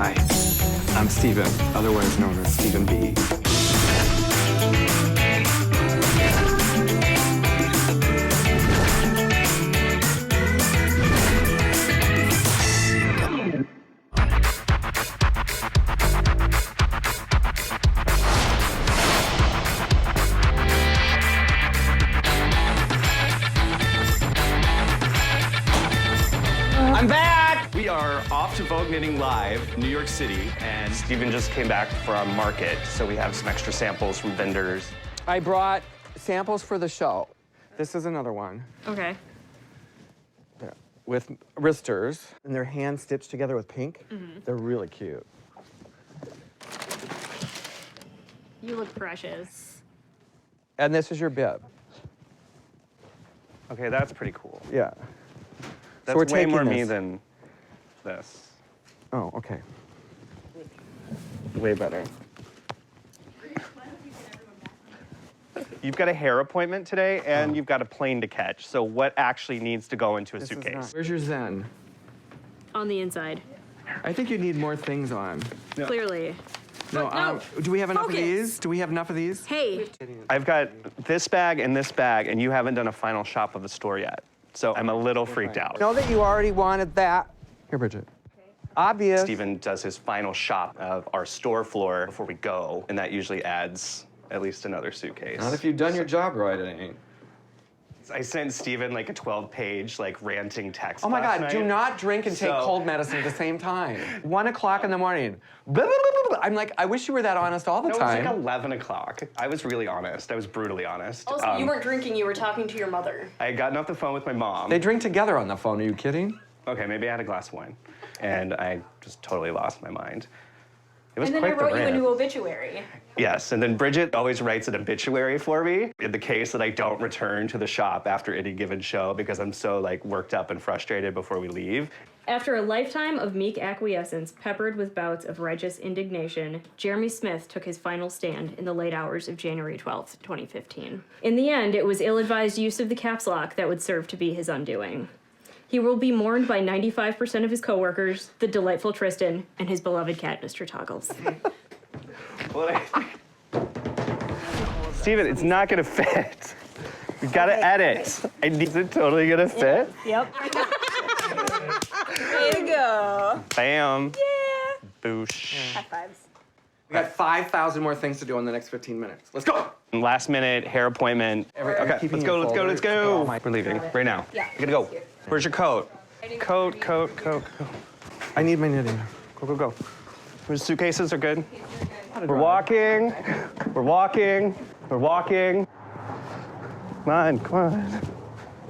Hi, I'm Steven, otherwise known as StevenBe. I'm back! We are off to Vogue Knitting Live, New York City, and Steven just came back from market, so we have some extra samples from vendors. I brought samples for the show. This is another one. Okay. Yeah. With wristers, and they're hand stitched together with pink. They're really cute. You look precious. And this is your bib. Okay, that's pretty cool. Yeah. That's we're way taking more me this. than this. Oh, okay. Way better. You've got a hair appointment today, and you've got a plane to catch. So what actually needs to go into a This is suitcase? not- Where's your Zen? On the inside. I think you need more things on. Yeah. Clearly. No, no. Do we have enough Focus. of these? Do we have enough of these? Hey, I've got this bag, and you haven't done a final shop of the store yet. So I'm a little freaked out. Know that you already wanted that. Here, Bridget. Obvious. Steven does his final shop of our store floor before we go, and that usually adds at least another suitcase. Not if you've done your job right, it ain't. I sent Steven like a 12-page like ranting text. Oh my last God, do night. not drink and take So- cold medicine at the same time. 1 o'clock in the morning. Blah, blah, blah, blah. I'm like, I wish you were that honest all the No, time. it was like 11 o'clock. I was really honest. I was brutally honest. Also, you weren't drinking, you were talking to your mother. I had gotten off the phone with my mom. They drink together on the phone, are you kidding? Okay, maybe I had a glass of wine. And I just totally lost my mind. It was And then I quite the wrote you a rant. new obituary. Yes, and then Bridget always writes an obituary for me in the case that I don't return to the shop after any given show because I'm so like worked up and frustrated before we leave. after a lifetime of meek acquiescence peppered with bouts of righteous indignation, Jeremy Smith took his final stand in the late hours of January 12th, 2015. In the end, it was ill-advised use of the caps lock that would serve to be his undoing. He will be mourned by 95% of his coworkers, the delightful Tristan, and his beloved cat, Mr. Toggles. Steven, it's not gonna fit. We gotta edit. Is it totally gonna fit? Yep. Way to go. Bam. Yeah. Boosh. High fives. We got 5,000 more things to do in the next 15 minutes. Let's go! Last minute hair appointment. Okay, keeping let's go, you let's go, forward. let's go. Oh my- We're leaving right now. Yeah. We gotta go. Where's your coat? Coat, coat, coat, coat. I need my knitting. Go, go, go. Where's suitcases are good? We're walking. We're walking. We're walking. Come on, come on.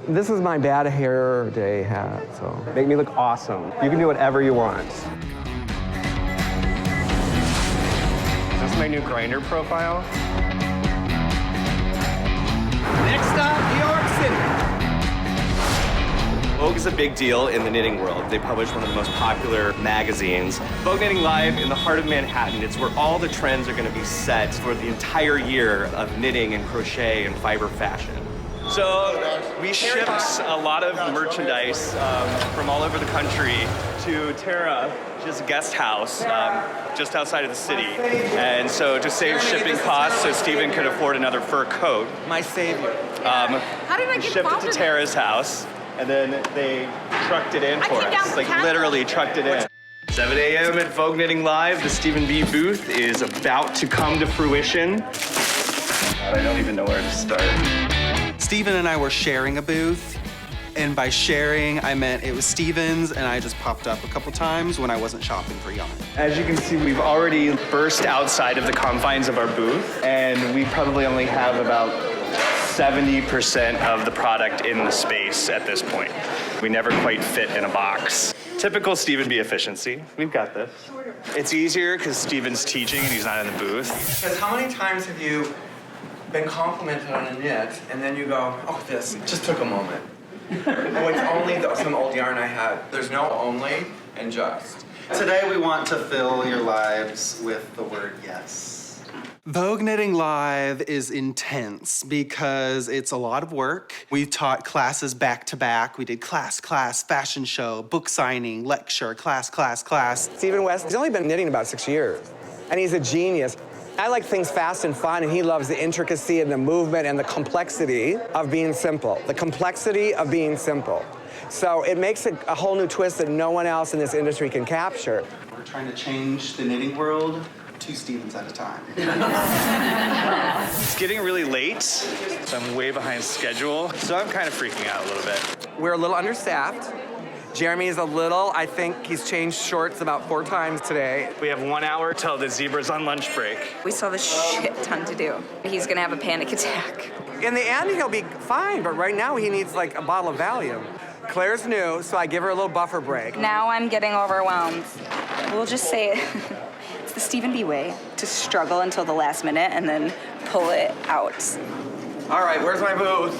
This is my bad hair day hat, so. Make me look awesome. You can do whatever you want. Is this my new grinder profile? Next stop, New York City. Vogue is a big deal in the knitting world. They publish one of the most popular magazines. Vogue Knitting Live in the heart of Manhattan. It's where all the trends are going to be set for the entire year of knitting and crochet and fiber fashion. So we shipped a lot of merchandise from all over the country to Tara. She has a guest house just outside of the city. And so to save shipping costs so Steven could afford another fur coat, My savior. How did I we get shipped it involved to in Tara's house, and then they trucked it in for came down us. from Like Canada. literally trucked it in. 7 a.m. at Vogue Knitting Live. The StevenBe booth is about to come to fruition. I don't even know where to start. Steven and I were sharing a booth, and by sharing, I meant it was Steven's, and I just popped up a couple times when I wasn't shopping for yarn. As you can see, we've already burst outside of the confines of our booth, and we probably only have about 70% of the product in the space at this point. We never quite fit in a box. Typical StevenBe efficiency. We've got this. It's easier because Steven's teaching and he's not in the booth. Because how many times have you been complimented on a knit, and then you go, oh, this just took a moment. Oh, it's only some old yarn I had. There's no only and just. Today we want to fill your lives with the word yes. Vogue Knitting Live is intense because it's a lot of work. We've taught classes back to back. We did class, fashion show, book signing, lecture, class. Stephen West, he's only been knitting about 6 years, and he's a genius. I like things fast and fun, and he loves the intricacy and the movement and the complexity of being simple. The complexity of being simple. So it makes it a whole new twist that no one else in this industry can capture. We're trying to change the knitting world 2 Stevens at a time. It's getting really late, so I'm way behind schedule, so I'm kind of freaking out a little bit. We're a little understaffed. Jeremy is a little, I think he's changed shorts about 4 times today. We have 1 hour till the zebra's on lunch break. We still have a shit ton to do. He's gonna have a panic attack. In the end, he'll be fine, but right now he needs like a bottle of Valium. Claire's new, so I give her a little buffer break. Now I'm getting overwhelmed. We'll just say it. It's the StevenBe way to struggle until the last minute and then pull it out. All right, where's my booth?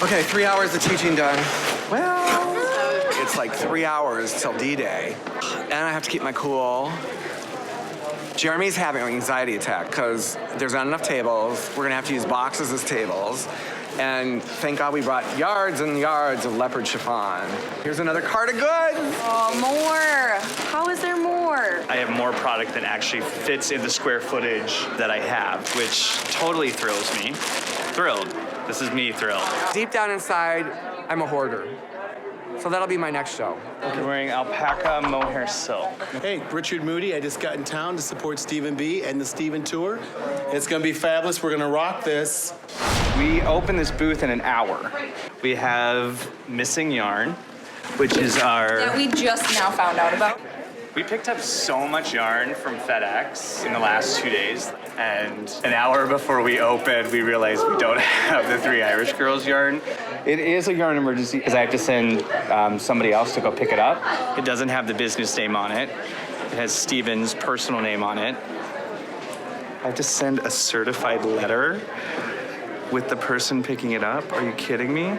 Okay, 3 hours of teaching done. Well, it's like 3 hours till D-Day, and I have to keep my cool. Jeremy's having an anxiety attack because there's not enough tables. We're gonna have to use boxes as tables. And thank God we brought yards and yards of leopard chiffon. Here's another cart of goods. Oh, more. How is there more? I have more product than actually fits in the square footage that I have, which totally thrills me. Thrilled. This is me thrilled. Deep down inside, I'm a hoarder. So that'll be my next show. I'm wearing alpaca mohair silk. Hey, Richard Moody. I just got in town to support StevenBe and the Steven Tour. It's gonna be fabulous. We're gonna rock this. We open this booth in an hour. We have missing yarn, which is That we just now found out about. We picked up so much yarn from FedEx in the last 2 days, and an hour before we opened, we realized we don't have the 3 Irish Girls yarn. It is a yarn emergency because I have to send somebody else to go pick it up. It doesn't have the business name on it. It has Steven's personal name on it. I have to send a certified letter with the person picking it up. Are you kidding me?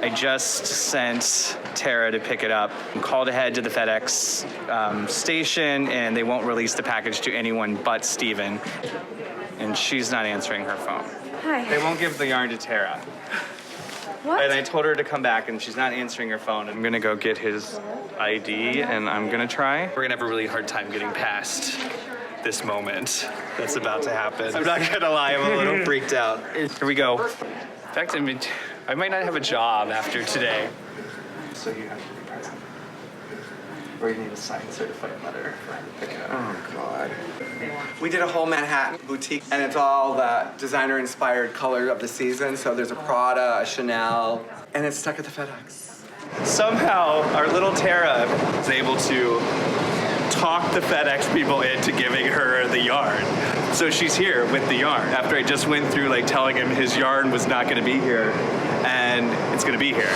I just sent Tara to pick it up. Called ahead to the FedEx station, and they won't release the package to anyone but Steven. And she's not answering her phone. Hi. They won't give the yarn to Tara. What? And I told her to come back, and she's not answering her phone. I'm gonna go get his ID, and I'm gonna try. We're gonna have a really hard time getting past this moment that's about to happen. I'm not gonna lie, I'm a little freaked out. Here we go. In fact, I might not have a job after today. So you have to be present. Or you need a signed certified letter for him to pick it up. Oh, God. We did a whole Manhattan boutique, and it's all the designer-inspired color of the season. So there's a Prada, a Chanel, and it's stuck at the FedEx. Somehow, our little Tara was able to talk the FedEx people into giving her the yarn. So she's here with the yarn after I just went through like telling him his yarn was not gonna be here, and it's gonna be here.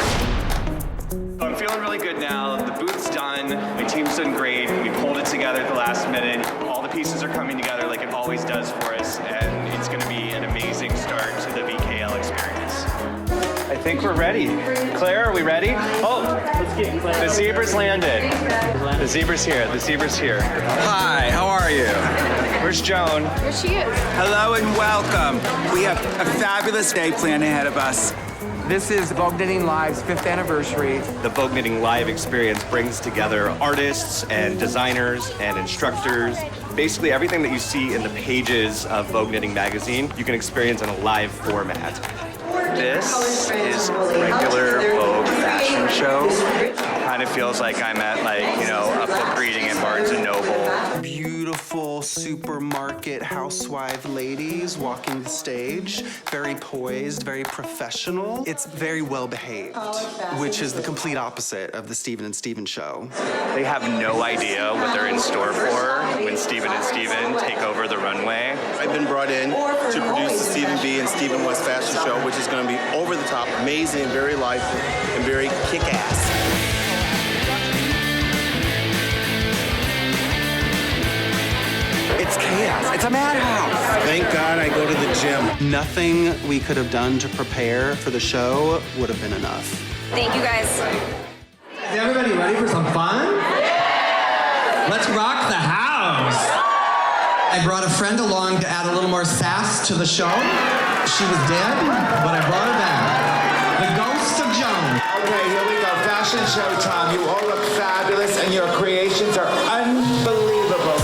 I'm feeling really good now. The booth's done. My team's done great. We pulled it together at the last minute. All the pieces are coming together like it always does for us, and it's gonna be an amazing start to the VKL experience. I think we're ready. Claire, are we ready? Oh, the zebra's landed. The zebra's here. The zebra's here. Hi, how are you? Where's Joan? Here she is. Hello and welcome. We have a fabulous day planned ahead of us. This is Vogue Knitting Live's 5th anniversary. The Vogue Knitting Live experience brings together artists and designers and instructors. Basically everything that you see in the pages of Vogue Knitting magazine, you can experience in a live format. This is regular Vogue fashion show. Kind of feels like I'm at a book reading at Barnes & Noble. Beautiful supermarket housewife ladies walking the stage, very poised, very professional. It's very well behaved, which is the complete opposite of the Steven and Steven show. They have no idea what they're in store for when Steven and Steven take over the runway. I've been brought in to produce the StevenBe and Steven West fashion show, which is going to be over the top, amazing, very lively, and very kick-ass. It's chaos. It's a madhouse. Thank God I go to the gym. Nothing we could have done to prepare for the show would have been enough. Thank you guys. Is everybody ready for some fun? Let's rock the house. I brought a friend along to add a little more sass to the show. She was dead, but I brought her back. The ghost of Joan. Okay, here we go. Fashion show time. You all look fabulous, and your creations are unbelievable.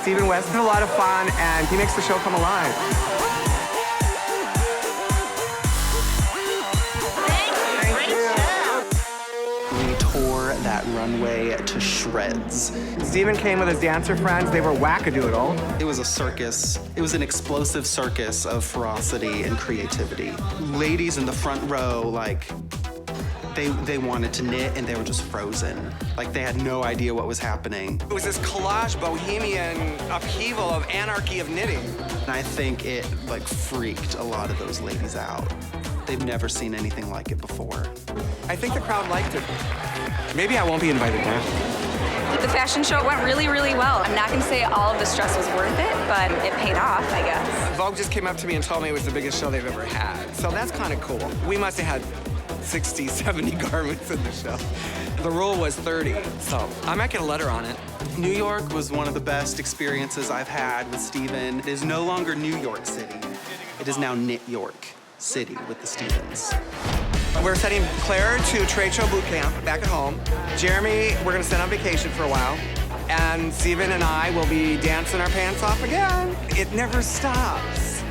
Steven West had a lot of fun, and he makes the show come alive. We tore that runway to shreds. Steven came with his dancer friends. They were wackadoodle. It was a circus. It was an explosive circus of ferocity and creativity. Ladies in the front row, like, they wanted to knit and they were just frozen. Like, they had no idea what was happening. It was this collage bohemian upheaval of anarchy of knitting. And I think it, like, freaked a lot of those ladies out. They've never seen anything like it before. I think the crowd liked it. Maybe I won't be invited back. The fashion show went really, really well. I'm not gonna say all of the stress was worth it, but it paid off, I guess. Vogue just came up to me and told me it was the biggest show they've ever had. So that's kind of cool. We must have had 60, 70 garments in the show. The rule was 30, so I might get a letter on it. New York was one of the best experiences I've had with Steven. It is no longer New York City. It is now KnitYork City with the Stevens. We're sending Claire to trade show boot camp back at home. Jeremy, we're gonna send on vacation for a while. And Steven and I will be dancing our pants off again. It never stops.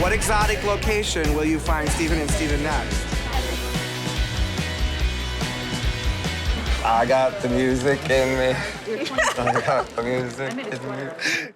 What exotic location will you find Steven and Steven next? I got the music in me. I got the music in me.